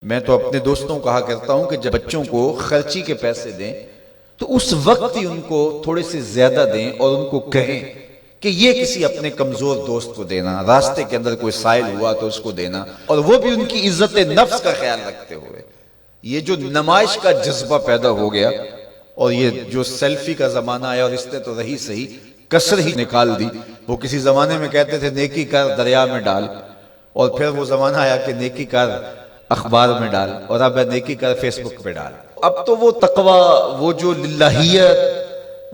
میں تو اپنے دوستوں کو کہا کرتا ہوں کہ جب بچوں کو خرچی کے پیسے دیں تو اس وقت ہی ان کو تھوڑے سے زیادہ دیں اور ان کو کہیں کہ یہ کسی اپنے کمزور دوست کو دینا، راستے کے اندر کوئی سائل ہوا تو اس کو دینا، اور وہ بھی ان کی عزت نفس کا خیال رکھتے ہوئے۔ یہ جو نمائش کا جذبہ پیدا ہو گیا اور یہ جو سیلفی کا زمانہ آیا، اور اس نے تو رہی صحیح کسر ہی نکال دی۔ وہ کسی زمانے میں کہتے تھے نیکی کر دریا میں ڈال، اور پھر وہ زمانہ آیا کہ نیکی کر اخبار میں ڈال، اور اب نیکی کر فیس بک پہ ڈال۔ اب تو وہ تقوی، وہ جو للہیت،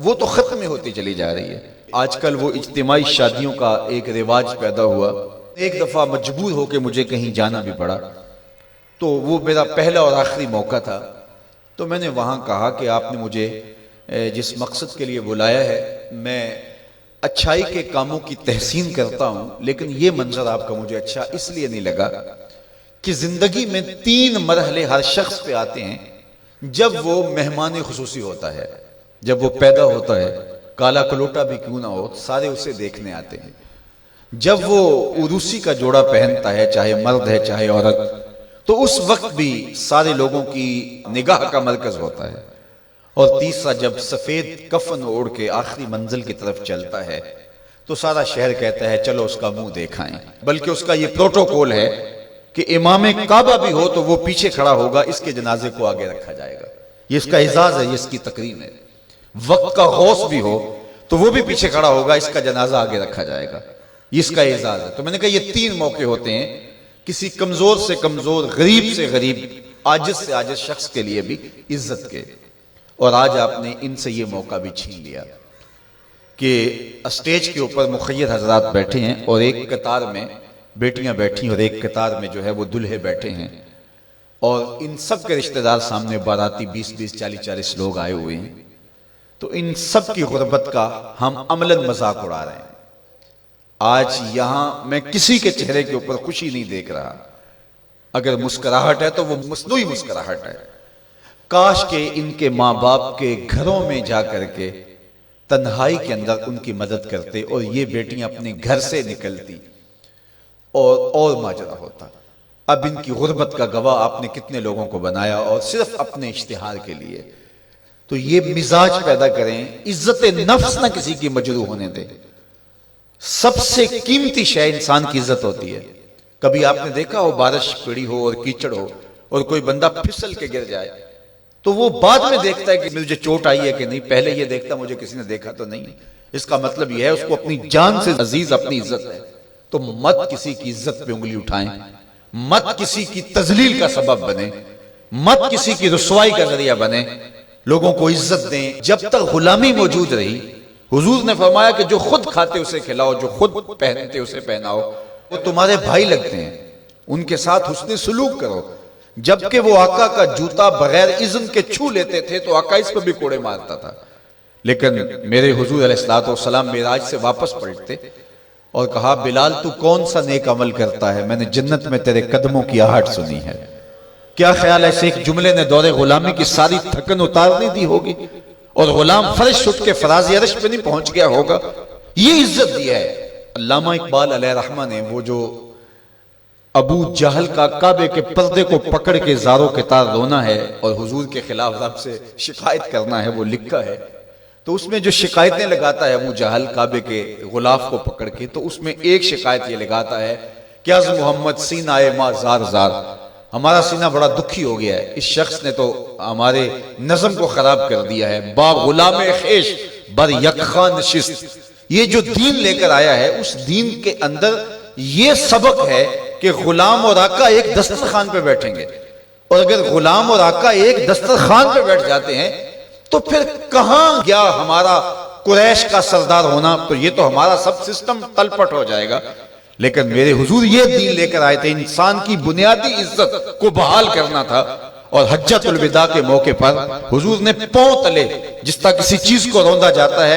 وہ تو ختم ہوتی چلی جا رہی ہے۔ آج کل وہ اجتماعی شادیوں کا ایک رواج پیدا ہوا۔ ایک دفعہ مجبور ہو کے مجھے کہیں جانا بھی پڑا، تو وہ میرا پہلا اور آخری موقع تھا۔ تو میں نے وہاں کہا کہ آپ نے مجھے جس مقصد کے لیے بلایا ہے، میں اچھائی کے کاموں کی تحسین کرتا ہوں، لیکن یہ منظر آپ کا مجھے اچھا اس لیے نہیں لگا کہ زندگی میں 3 مرحلے ہر شخص پہ آتے ہیں جب وہ مہمان خصوصی ہوتا ہے، جب وہ پیدا ہوتا ہے، کالا کلوٹا بھی کیوں نہ ہو، سارے اسے دیکھنے آتے ہیں۔ جب وہ عروسی کا جوڑا پہنتا ہے، چاہے مرد ہے چاہے عورت، تو اس وقت بھی سارے لوگوں کی نگاہ کا مرکز ہوتا ہے۔ اور تیسرا، جب سفید کفن اوڑھ کے آخری منزل کی طرف چلتا ہے تو سارا شہر کہتا ہے چلو اس کا منہ دیکھائیں۔ بلکہ اس کا یہ پروٹوکول ہے کہ امام کعبہ بھی ہو تو وہ پیچھے کھڑا ہوگا، اس کے جنازے کو آگے رکھا جائے گا۔ یہ اس کا اعزاز ہے، یہ اس کی تکریم ہے۔ وقت کا غوث بھی ہو تو وہ بھی پیچھے کھڑا ہوگا، اس کا جنازہ آگے رکھا جائے گا، یہ اس کا اعزاز ہے۔ تو میں نے کہا یہ 3 موقع ہوتے ہیں کسی کمزور سے کمزور، غریب سے غریب، عاجز سے عاجز شخص کے لیے بھی عزت کے، اور آج آپ نے ان سے یہ موقع بھی چھین لیا کہ اسٹیج کے اوپر مخیر حضرات بیٹھے ہیں، اور ایک قطار میں بیٹیاں بیٹھی، اور ایک قطار میں جو ہے وہ دلہے بیٹھے ہیں، اور ان سب کے رشتہ دار سامنے، باراتی 20-20 40-40 لوگ آئے ہوئے ہیں۔ تو ان سب کی غربت کا ہم عملاً مذاق اڑا رہے ہیں۔ آج یہاں میں کسی کے چہرے کے اوپر خوشی نہیں دیکھ رہا، اگر مسکراہٹ ہے تو وہ مصنوعی مسکراہٹ ہے۔ کاش کہ ان کے ماں باپ کے گھروں میں جا کر کے تنہائی کے اندر ان کی مدد کرتے، اور یہ بیٹیاں اپنے گھر سے نکلتی اور ماجرا ہوتا۔ اب ان کی غربت کا گواہ آپ نے کتنے لوگوں کو بنایا، اور صرف اپنے اشتہار کے لیے۔ تو یہ مزاج پیدا کریں، عزت نفس نہ کسی کی مجروح ہونے دے۔ سب سے قیمتی شے انسان کی عزت ہوتی ہے۔ کبھی آپ نے دیکھا ہو بارش پڑی ہو اور کیچڑ ہو اور کوئی بندہ پھسل کے گر جائے تو وہ بعد میں دیکھتا ہے کہ مجھے چوٹ آئی ہے کہ نہیں، پہلے یہ دیکھتا مجھے کسی نے دیکھا تو نہیں۔ اس کا مطلب یہ ہے اس کو اپنی جان سے عزیز اپنی عزت ہے۔ تو مت کسی کی عزت پہ انگلی اٹھائیں، مت کسی کی تذلیل کا سبب بنے، مت کسی کی رسوائی کا ذریعہ بنے۔ لوگوں کو عزت دیں۔ جب تک غلامی موجود رہی، حضور نے فرمایا کہ جو خود کھاتے اسے کھلاؤ، جو خود پہنتے اسے پہناؤ۔ وہ تمہارے بھائی لگتے ہیں، ان کے ساتھ حسن سلوک کرو۔ جبکہ وہ آقا کا جوتا بغیر اذن کے چھو لیتے تھے تو آقا اس پہ بھی کوڑے مارتا تھا، لیکن میرے حضور علیہ السلام معراج سے واپس پلٹتے اور کہا بلال تو کون سا نیک عمل کرتا ہے، میں نے جنت میں تیرے قدموں کی آہٹ سنی ہے۔ کیا خیال ہے ایسے ایک جملے نے دور غلامی کی ساری تھکن اتار نہیں دی ہوگی، اور غلام فرش اٹھ کے فراز عرش پہ نہیں پہنچ گیا ہوگا؟ یہ عزت دی ہے۔ علامہ اقبال علیہ رحمہ نے وہ جو ابو جہل کا کعبے کے پردے کو پکڑ کے زاروں کے تار رونا ہے اور حضور کے خلاف رب سے شکایت کرنا ہے، وہ لکھا ہے۔ تو اس میں جو شکایتیں لگاتا ہے ابو جہل کعبے کے غلاف کو پکڑ کے، تو اس میں ایک شکایت یہ لگاتا ہے کہ از محمد سینہ ما زار زار، ہمارا سینہ بڑا دکھی ہو گیا ہے، اس شخص نے تو ہمارے نظم کو خراب کر دیا ہے۔ با غلام خیش بر یکخان نشست، یہ جو دین لے کر آیا ہے اس دین کے اندر یہ سبق ہے کہ غلام اور آقا ایک دسترخوان پہ بیٹھیں گے، اور اگر غلام اور آقا ایک دسترخوان پہ بیٹھ جاتے ہیں تو پھر کہاں گیا ہمارا قریش کا سردار ہونا؟ تو یہ تو ہمارا سب سسٹم تلپٹ ہو جائے گا۔ لیکن میرے حضور یہ دین لے کر آئے تھے، انسان کی بنیادی عزت کو بحال کرنا تھا۔ اور حجۃ الوداع کے موقع پر حضور نے پاؤں تلے، جس طرح کسی چیز کو روندا جاتا ہے